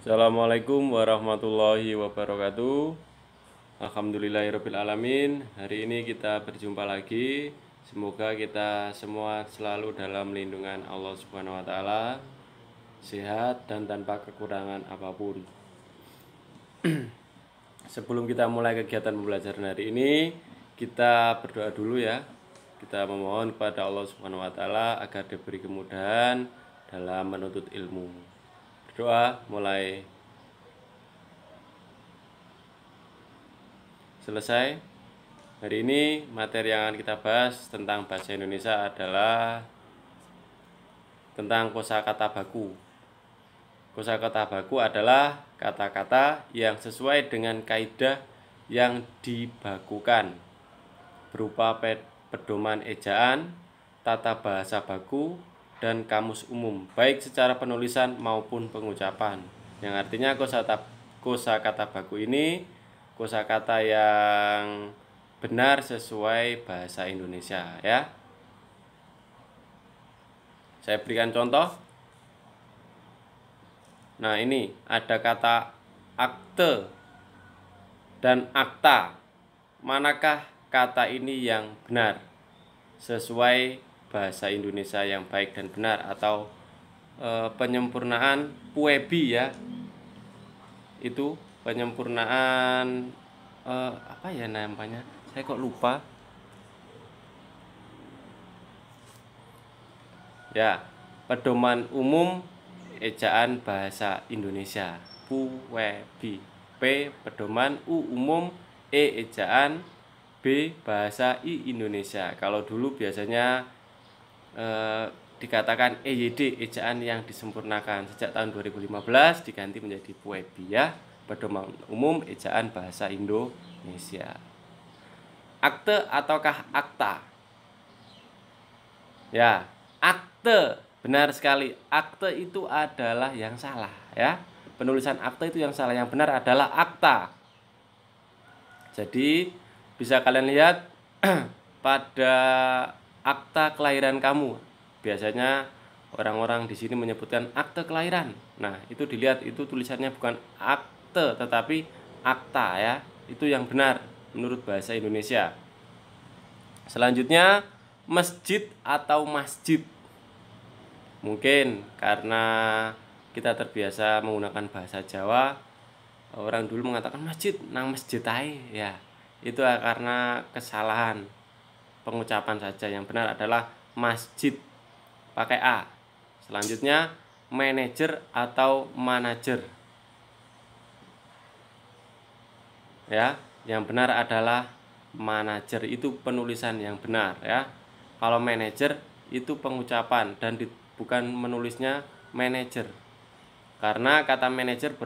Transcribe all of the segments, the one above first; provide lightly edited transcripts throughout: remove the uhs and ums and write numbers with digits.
Assalamualaikum warahmatullahi wabarakatuh. Alhamdulillahirabbil alamin. Hari ini kita berjumpa lagi. Semoga kita semua selalu dalam lindungan Allah Subhanahu wa taala, sehat dan tanpa kekurangan apapun. Sebelum kita mulai kegiatan pembelajaran hari ini, kita berdoa dulu ya. Kita memohon kepada Allah Subhanahu wa taala agar diberi kemudahan dalam menuntut ilmu. Berdoa mulai. Selesai. Hari ini materi yang akan kita bahas tentang bahasa Indonesia adalah tentang kosakata baku. Kosakata baku adalah kata-kata yang sesuai dengan kaidah yang dibakukan, berupa pedoman ejaan, tata bahasa baku, dan kamus umum, baik secara penulisan maupun pengucapan. Yang artinya kosakata baku ini kosakata yang benar sesuai bahasa Indonesia ya. Saya berikan contoh. Nah, ini ada kata akte dan akta. Manakah kata ini yang benar sesuai bahasa Indonesia yang baik dan benar, atau penyempurnaan puebi ya. Itu penyempurnaan apa ya namanya? Saya kok lupa. Ya, pedoman umum ejaan bahasa Indonesia, PUEBI. P pedoman, U umum, E ejaan, B bahasa I Indonesia. Kalau dulu biasanya dikatakan EYD, ejaan yang disempurnakan. Sejak tahun 2015 diganti menjadi PUEBI ya, pedoman umum ejaan bahasa Indonesia. Akte ataukah akta? Ya, akte, benar sekali. Akte itu adalah yang salah ya. Penulisan akte itu yang salah, yang benar adalah akta. Jadi bisa kalian lihat pada akta kelahiran kamu. Biasanya orang-orang di sini menyebutkan akte kelahiran. Nah, itu dilihat, itu tulisannya bukan akte tetapi akta ya. Itu yang benar menurut bahasa Indonesia. Selanjutnya, masjid atau masjid. Mungkin karena kita terbiasa menggunakan bahasa Jawa, orang dulu mengatakan masjid, nang masjid ae ya. Itu karena kesalahan pengucapan saja. Yang benar adalah masjid, pakai A. Selanjutnya, manajer atau manajer. Ya, yang benar adalah manajer, itu penulisan yang benar ya. Kalau manajer itu pengucapan dan bukan menulisnya manajer. Karena kata manajer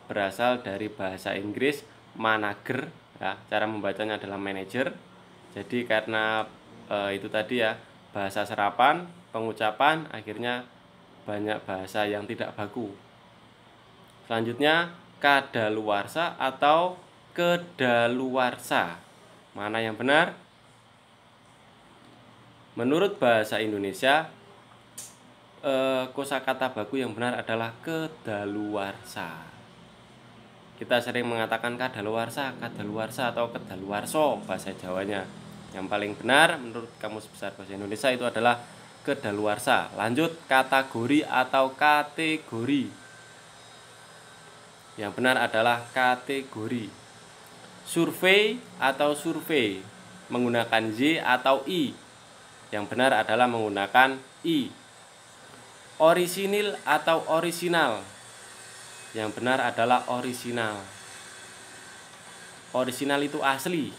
berasal dari bahasa Inggris manager ya, cara membacanya adalah manager. Jadi karena itu tadi ya, bahasa serapan, pengucapan, akhirnya banyak bahasa yang tidak baku. Selanjutnya, kadaluarsa atau kedaluarsa. Mana yang benar? Menurut bahasa Indonesia, kosakata baku yang benar adalah kedaluarsa. Kita sering mengatakan kadaluarsa atau kedaluarso bahasa Jawanya. Yang paling benar menurut Kamus Besar Bahasa Indonesia itu adalah kedaluarsa. Lanjut, kategori atau kategori. Yang benar adalah kategori. Survei atau survei, menggunakan Y atau I. Yang benar adalah menggunakan I. Orisinil atau orisinal, yang benar adalah orisinal. Orisinal itu asli.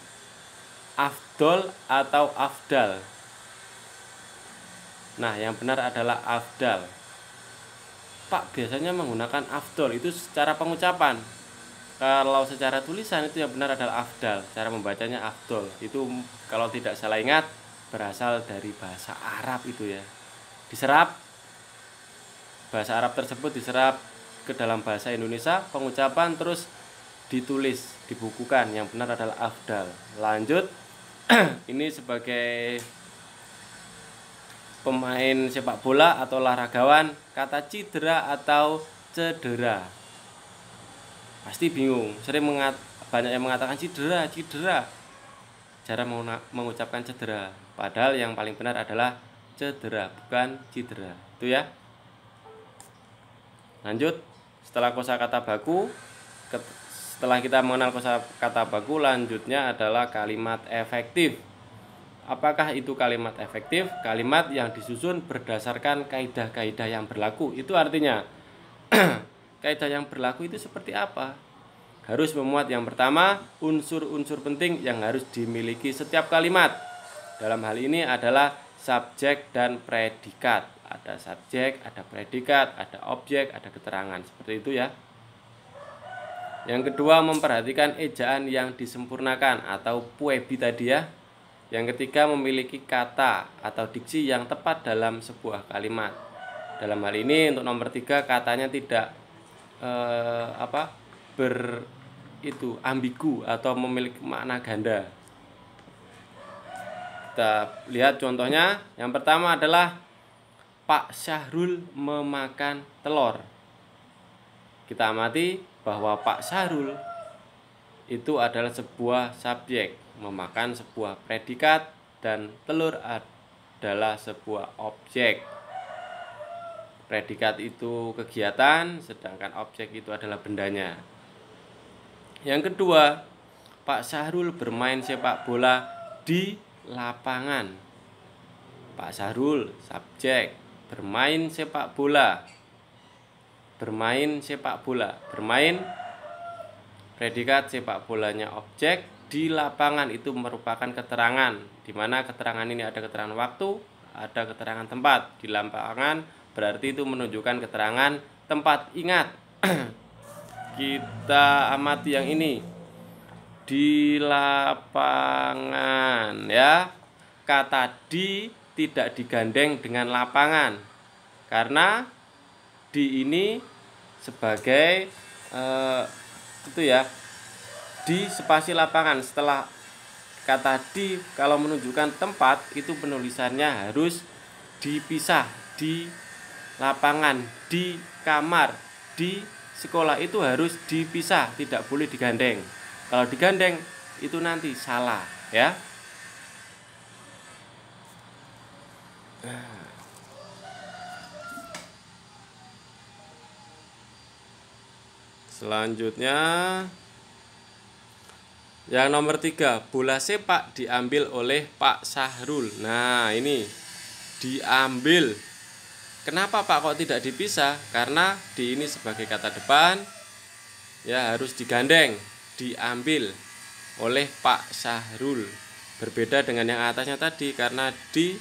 Afdol atau afdal, nah yang benar adalah afdal. Pak, biasanya menggunakan afdol itu secara pengucapan. Kalau secara tulisan itu yang benar adalah afdal. Cara membacanya afdol. Itu kalau tidak salah ingat berasal dari bahasa Arab itu ya. Diserap, bahasa Arab tersebut diserap ke dalam bahasa Indonesia, pengucapan terus ditulis, dibukukan. Yang benar adalah afdal. Lanjut, ini sebagai pemain sepak bola atau olahragawan, kata cedera atau cedera. Pasti bingung. Banyak yang mengatakan cedera, cedera. Cara mengucapkan cedera. Padahal yang paling benar adalah cedera, bukan cedera. Itu ya. Lanjut, setelah kosakata baku, setelah kita mengenal kosakata baku, lanjutnya adalah kalimat efektif. Apakah itu kalimat efektif? Kalimat yang disusun berdasarkan kaidah-kaidah yang berlaku. Itu artinya kaidah yang berlaku itu seperti apa? Harus memuat yang pertama, unsur-unsur penting yang harus dimiliki setiap kalimat. Dalam hal ini adalah subjek dan predikat. Ada subjek, ada predikat, ada objek, ada keterangan. Seperti itu ya. Yang kedua, memperhatikan ejaan yang disempurnakan atau puebi tadi ya. Yang ketiga, memiliki kata atau diksi yang tepat dalam sebuah kalimat. Dalam hal ini untuk nomor 3, katanya tidak ambigu atau memiliki makna ganda. Kita lihat contohnya. Yang pertama adalah Pak Syahrul memakan telur. Kita amati bahwa Pak Syahrul itu adalah sebuah subjek, memakan sebuah predikat, dan telur adalah sebuah objek. Predikat itu kegiatan, sedangkan objek itu adalah bendanya. Yang kedua, Pak Syahrul bermain sepak bola di lapangan. Pak Syahrul subjek, bermain sepak bola. Bermain sepak bola. Bermain predikat, sepak bolanya objek, di lapangan itu merupakan keterangan, di mana keterangan ini ada keterangan waktu, ada keterangan tempat. Di lapangan berarti itu menunjukkan keterangan tempat. Ingat, kita amati yang ini. Di lapangan ya. Kata di tidak digandeng dengan lapangan, karena di ini sebagai itu ya, di spasi lapangan. Setelah kata di, kalau menunjukkan tempat, itu penulisannya harus dipisah. Di lapangan, di kamar, di sekolah itu harus dipisah, tidak boleh digandeng. Kalau digandeng itu nanti salah ya. Selanjutnya yang nomor 3, bola sepak diambil oleh Pak Syahrul. Nah ini diambil. Kenapa Pak kok tidak dipisah? Karena di ini sebagai kata depan ya harus digandeng. Diambil oleh Pak Syahrul. Berbeda dengan yang atasnya tadi, karena di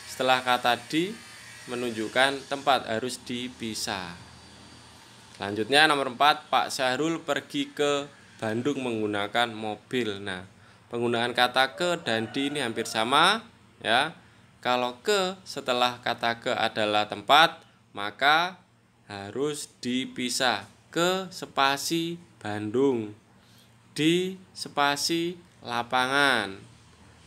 setelah kata di menunjukkan tempat, harus dipisah. Selanjutnya nomor 4, Pak Syahrul pergi ke Bandung menggunakan mobil. Nah, penggunaan kata ke dan di ini hampir sama ya. Kalau ke setelah kata ke adalah tempat, maka harus dipisah. Ke spasi Bandung, di spasi lapangan.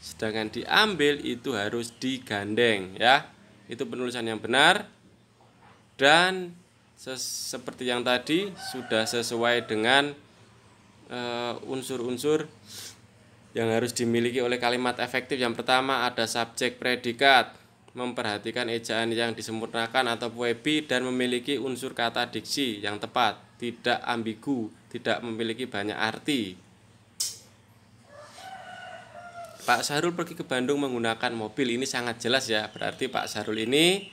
Sedangkan diambil itu harus digandeng ya. Itu penulisan yang benar. Dan seperti yang tadi sudah sesuai dengan unsur-unsur yang harus dimiliki oleh kalimat efektif. Yang pertama ada subjek predikat, memperhatikan ejaan yang disempurnakan atau puebi, dan memiliki unsur kata diksi yang tepat, tidak ambigu, tidak memiliki banyak arti. Pak Syahrul pergi ke Bandung menggunakan mobil, ini sangat jelas ya. Berarti Pak Syahrul ini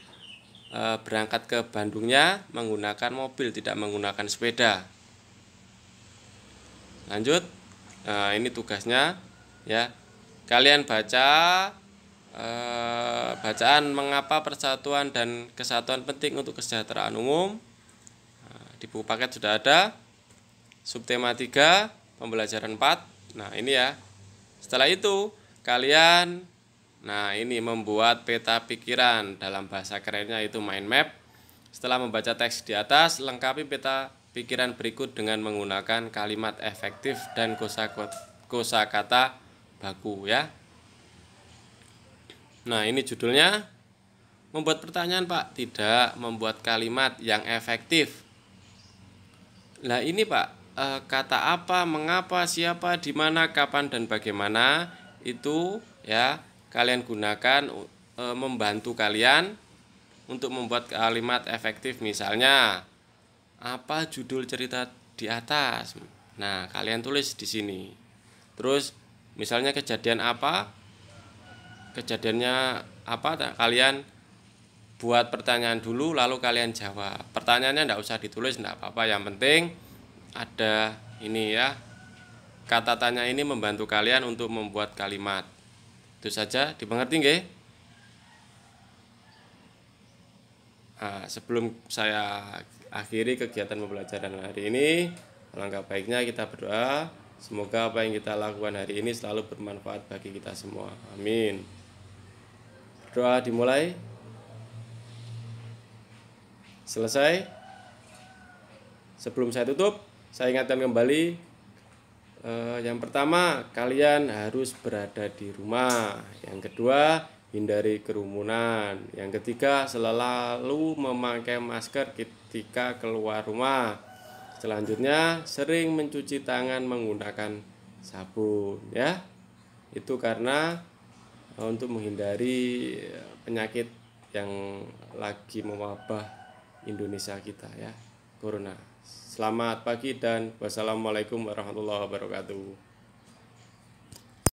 berangkat ke Bandungnya menggunakan mobil, tidak menggunakan sepeda. Lanjut, nah ini tugasnya ya. Kalian baca bacaan mengapa persatuan dan kesatuan penting untuk kesejahteraan umum. Nah, di buku paket sudah ada. Subtema 3, pembelajaran 4. Nah ini ya. Setelah itu kalian ini membuat peta pikiran, dalam bahasa kerennya itu mind map. Setelah membaca teks di atas, lengkapi peta pikiran berikut dengan menggunakan kalimat efektif dan kosakata baku ya. Nah ini judulnya. Membuat pertanyaan Pak, tidak membuat kalimat yang efektif. Nah ini Pak, kata apa, mengapa, siapa, di mana, kapan, dan bagaimana itu ya kalian gunakan membantu kalian untuk membuat kalimat efektif. Misalnya, apa judul cerita di atas? Nah, kalian tulis di sini. Terus misalnya kejadian apa? Kejadiannya apa? Kalian buat pertanyaan dulu lalu kalian jawab. Pertanyaannya enggak usah ditulis, enggak apa-apa. Yang penting ada ini ya. Kata tanya ini membantu kalian untuk membuat kalimat. Itu saja, dimengerti nggih? Nah, sebelum saya akhiri kegiatan pembelajaran hari ini, alangkah baiknya kita berdoa. Semoga apa yang kita lakukan hari ini selalu bermanfaat bagi kita semua. Amin. Doa dimulai. Selesai. Sebelum saya tutup, saya ingatkan kembali, yang pertama, kalian harus berada di rumah. Yang kedua, hindari kerumunan. Yang ketiga, selalu memakai masker ketika keluar rumah. Selanjutnya, sering mencuci tangan menggunakan sabun ya. Itu karena untuk menghindari penyakit yang lagi mewabah Indonesia kita ya, corona. Selamat pagi dan wassalamualaikum warahmatullahi wabarakatuh.